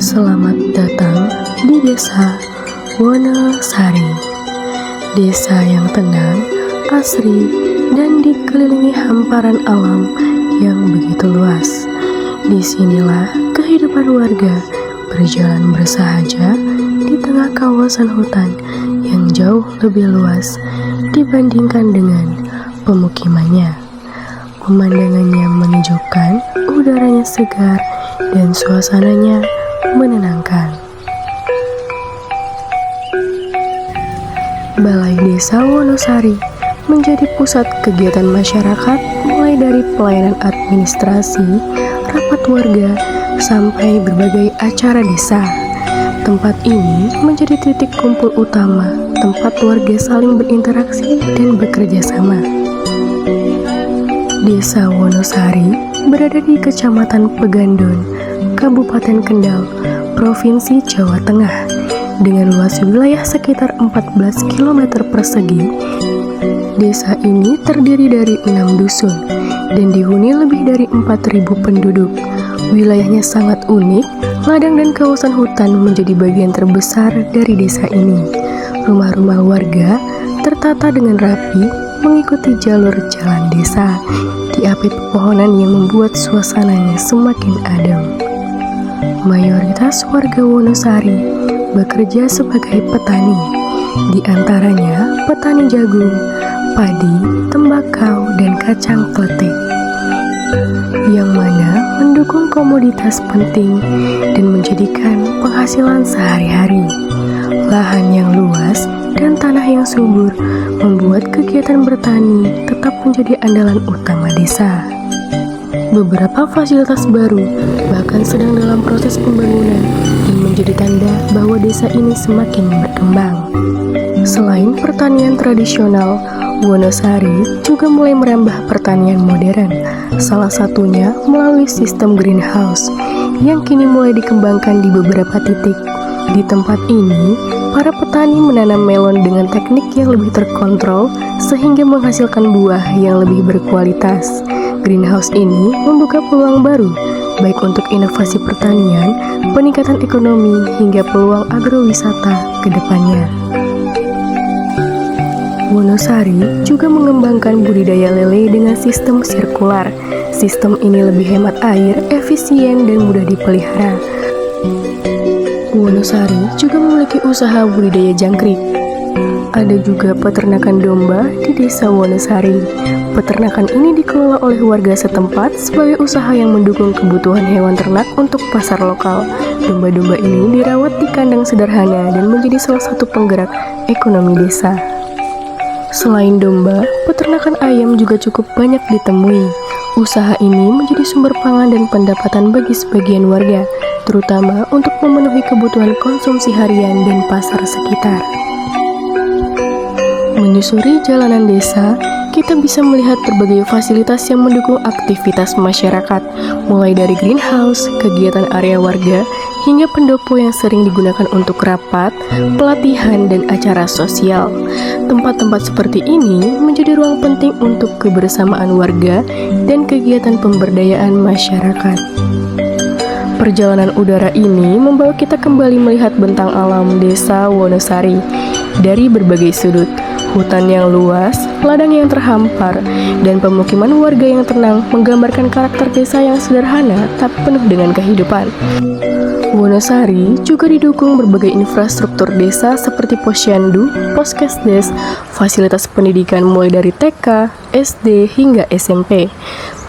Selamat datang di Desa Wonosari. Desa yang tenang, asri, dan dikelilingi hamparan alam yang begitu luas. Disinilah kehidupan warga berjalan bersahaja di tengah kawasan hutan yang jauh lebih luas dibandingkan dengan pemukimannya. Pemandangannya menyejukkan, udaranya segar, dan suasananya menenangkan. Balai Desa Wonosari menjadi pusat kegiatan masyarakat, mulai dari pelayanan administrasi, rapat warga, sampai berbagai acara desa. Tempat ini menjadi titik kumpul utama, tempat warga saling berinteraksi dan bekerja sama. Desa Wonosari berada di Kecamatan Pegandon, Kabupaten Kendal, Provinsi Jawa Tengah, dengan luas wilayah sekitar 14 km persegi. Desa ini terdiri dari 6 dusun dan dihuni lebih dari 4.000 penduduk. Wilayahnya sangat unik, ladang dan kawasan hutan menjadi bagian terbesar dari desa ini. Rumah-rumah warga tertata dengan rapi mengikuti jalur jalan desa, diapit pepohonan yang membuat suasananya semakin adem. Mayoritas warga Wonosari bekerja sebagai petani, di antaranya petani jagung, padi, tembakau, dan kacang kletik, yang mana mendukung komoditas penting dan menjadikan penghasilan sehari-hari. Lahan yang luas dan tanah yang subur membuat kegiatan bertani tetap menjadi andalan utama desa. Beberapa fasilitas baru bahkan sedang dalam proses pembangunan dan menjadi tanda bahwa desa ini semakin berkembang. Selain pertanian tradisional, Wonosari juga mulai merambah pertanian modern, salah satunya melalui sistem greenhouse yang kini mulai dikembangkan di beberapa titik. Di tempat ini, para petani menanam melon dengan teknik yang lebih terkontrol sehingga menghasilkan buah yang lebih berkualitas. Greenhouse ini membuka peluang baru, baik untuk inovasi pertanian, peningkatan ekonomi, hingga peluang agrowisata ke depannya. Wonosari juga mengembangkan budidaya lele dengan sistem sirkular. Sistem ini lebih hemat air, efisien, dan mudah dipelihara. Wonosari juga memiliki usaha budidaya jangkrik. Ada juga peternakan domba di Desa Wonosari. Peternakan ini dikelola oleh warga setempat sebagai usaha yang mendukung kebutuhan hewan ternak untuk pasar lokal. Domba-domba ini dirawat di kandang sederhana dan menjadi salah satu penggerak ekonomi desa. Selain domba, peternakan ayam juga cukup banyak ditemui. Usaha ini menjadi sumber pangan dan pendapatan bagi sebagian warga, terutama untuk memenuhi kebutuhan konsumsi harian dan pasar sekitar. Menyusuri jalanan desa, kita bisa melihat berbagai fasilitas yang mendukung aktivitas masyarakat, mulai dari greenhouse, kegiatan area warga, hingga pendopo yang sering digunakan untuk rapat, pelatihan, dan acara sosial. Tempat-tempat seperti ini menjadi ruang penting untuk kebersamaan warga dan kegiatan pemberdayaan masyarakat. Perjalanan udara ini membawa kita kembali melihat bentang alam Desa Wonosari dari berbagai sudut. Hutan yang luas, ladang yang terhampar, dan pemukiman warga yang tenang menggambarkan karakter desa yang sederhana tapi penuh dengan kehidupan. Wonosari juga didukung berbagai infrastruktur desa seperti posyandu, poskesdes, fasilitas pendidikan mulai dari TK, SD, hingga SMP,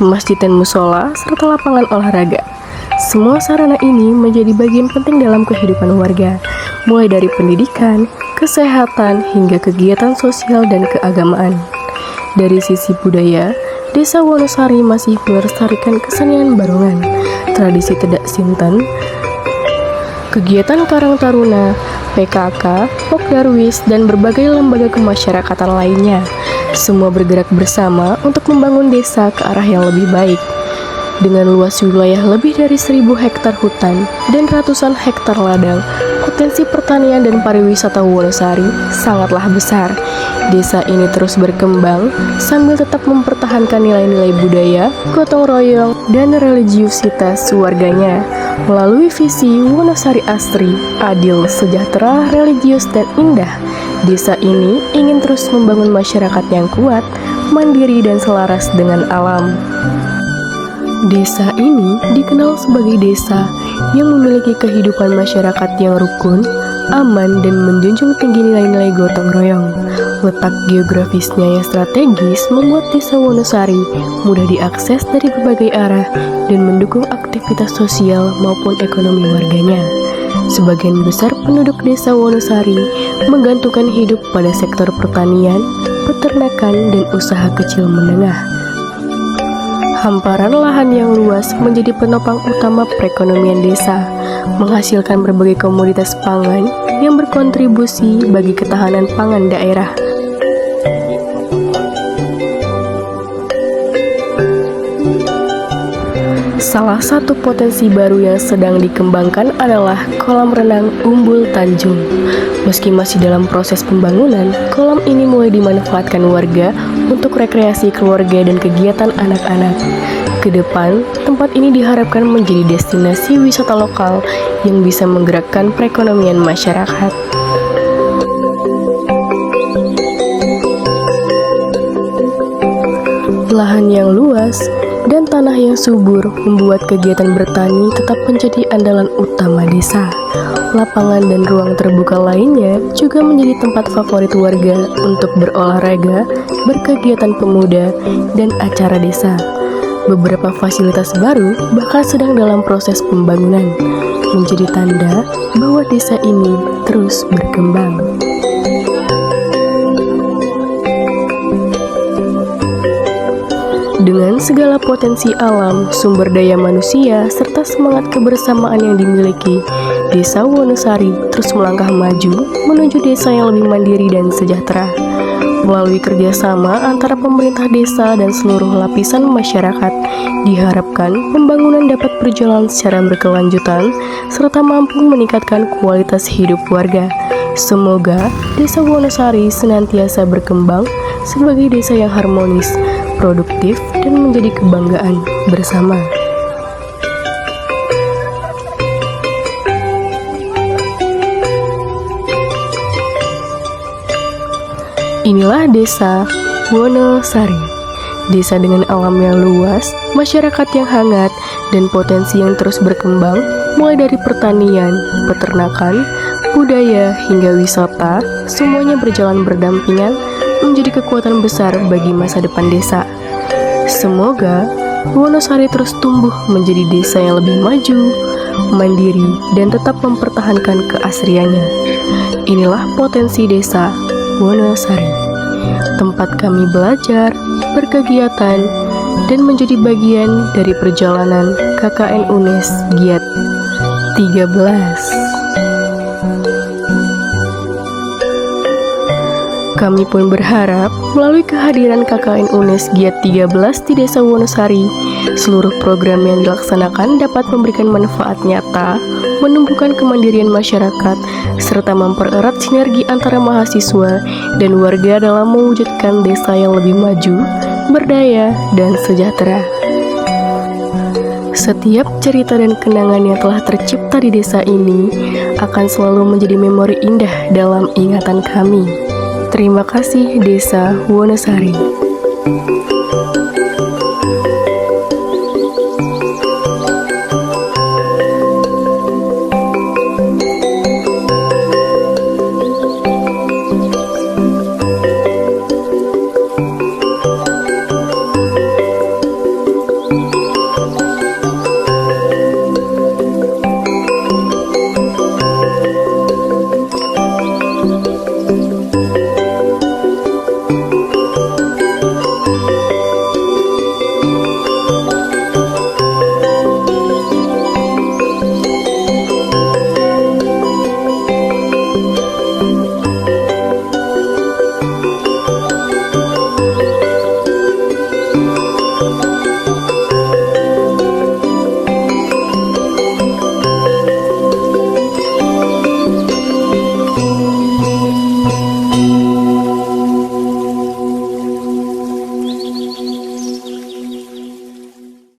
masjid dan musola, serta lapangan olahraga. Semua sarana ini menjadi bagian penting dalam kehidupan warga, mulai dari pendidikan, kesehatan, hingga kegiatan sosial dan keagamaan. Dari sisi budaya, Desa Wonosari masih melestarikan kesenian barongan, tradisi Tedak Sinten, kegiatan Karang Taruna, PKK, Pokdarwis, dan berbagai lembaga kemasyarakatan lainnya. Semua bergerak bersama untuk membangun desa ke arah yang lebih baik. Dengan luas wilayah lebih dari 1.000 hektar hutan dan ratusan hektar ladang, potensi pertanian dan pariwisata Wonosari sangatlah besar. Desa ini terus berkembang sambil tetap mempertahankan nilai-nilai budaya, gotong royong, dan religiusitas warganya. Melalui visi Wonosari Asri, adil, sejahtera, religius, dan indah, desa ini ingin terus membangun masyarakat yang kuat, mandiri, dan selaras dengan alam. Desa ini dikenal sebagai desa yang memiliki kehidupan masyarakat yang rukun, aman, dan menjunjung tinggi nilai-nilai gotong royong. Letak geografisnya yang strategis membuat desa Wonosari mudah diakses dari berbagai arah dan mendukung aktivitas sosial maupun ekonomi warganya. Sebagian besar penduduk desa Wonosari menggantungkan hidup pada sektor pertanian, peternakan, dan usaha kecil menengah. Hamparan lahan yang luas menjadi penopang utama perekonomian desa, menghasilkan berbagai komoditas pangan yang berkontribusi bagi ketahanan pangan daerah. Salah satu potensi baru yang sedang dikembangkan adalah kolam renang Umbul Tanjung. Meski masih dalam proses pembangunan, kolam ini mulai dimanfaatkan warga untuk rekreasi keluarga dan kegiatan anak-anak. Kedepan, tempat ini diharapkan menjadi destinasi wisata lokal yang bisa menggerakkan perekonomian masyarakat. Lahan yang luas dan tanah yang subur membuat kegiatan bertani tetap menjadi andalan utama desa. Lapangan dan ruang terbuka lainnya juga menjadi tempat favorit warga untuk berolahraga, berkegiatan pemuda, dan acara desa. Beberapa fasilitas baru bahkan sedang dalam proses pembangunan, menjadi tanda bahwa desa ini terus berkembang. Dengan segala potensi alam, sumber daya manusia, serta semangat kebersamaan yang dimiliki, Desa Wonosari terus melangkah maju menuju desa yang lebih mandiri dan sejahtera. Melalui kerjasama antara pemerintah desa dan seluruh lapisan masyarakat, diharapkan pembangunan dapat berjalan secara berkelanjutan, serta mampu meningkatkan kualitas hidup warga. Semoga Desa Wonosari senantiasa berkembang sebagai desa yang harmonis, produktif, dan menjadi kebanggaan bersama. Inilah Desa Wonosari, desa dengan alam yang luas, masyarakat yang hangat, dan potensi yang terus berkembang, mulai dari pertanian, peternakan, budaya, hingga wisata, semuanya berjalan berdampingan menjadi kekuatan besar bagi masa depan desa. Semoga Wonosari terus tumbuh menjadi desa yang lebih maju, mandiri, dan tetap mempertahankan keasriannya. Inilah potensi Desa Wonosari, tempat kami belajar, berkegiatan, dan menjadi bagian dari perjalanan KKN UNES Giat 13. Kami pun berharap melalui kehadiran KKN UNES Giat 13 di Desa Wonosari, seluruh program yang dilaksanakan dapat memberikan manfaat nyata, menumbuhkan kemandirian masyarakat, serta mempererat sinergi antara mahasiswa dan warga dalam mewujudkan desa yang lebih maju, berdaya, dan sejahtera. Setiap cerita dan kenangan yang telah tercipta di desa ini akan selalu menjadi memori indah dalam ingatan kami. Terima kasih Desa Wonosari.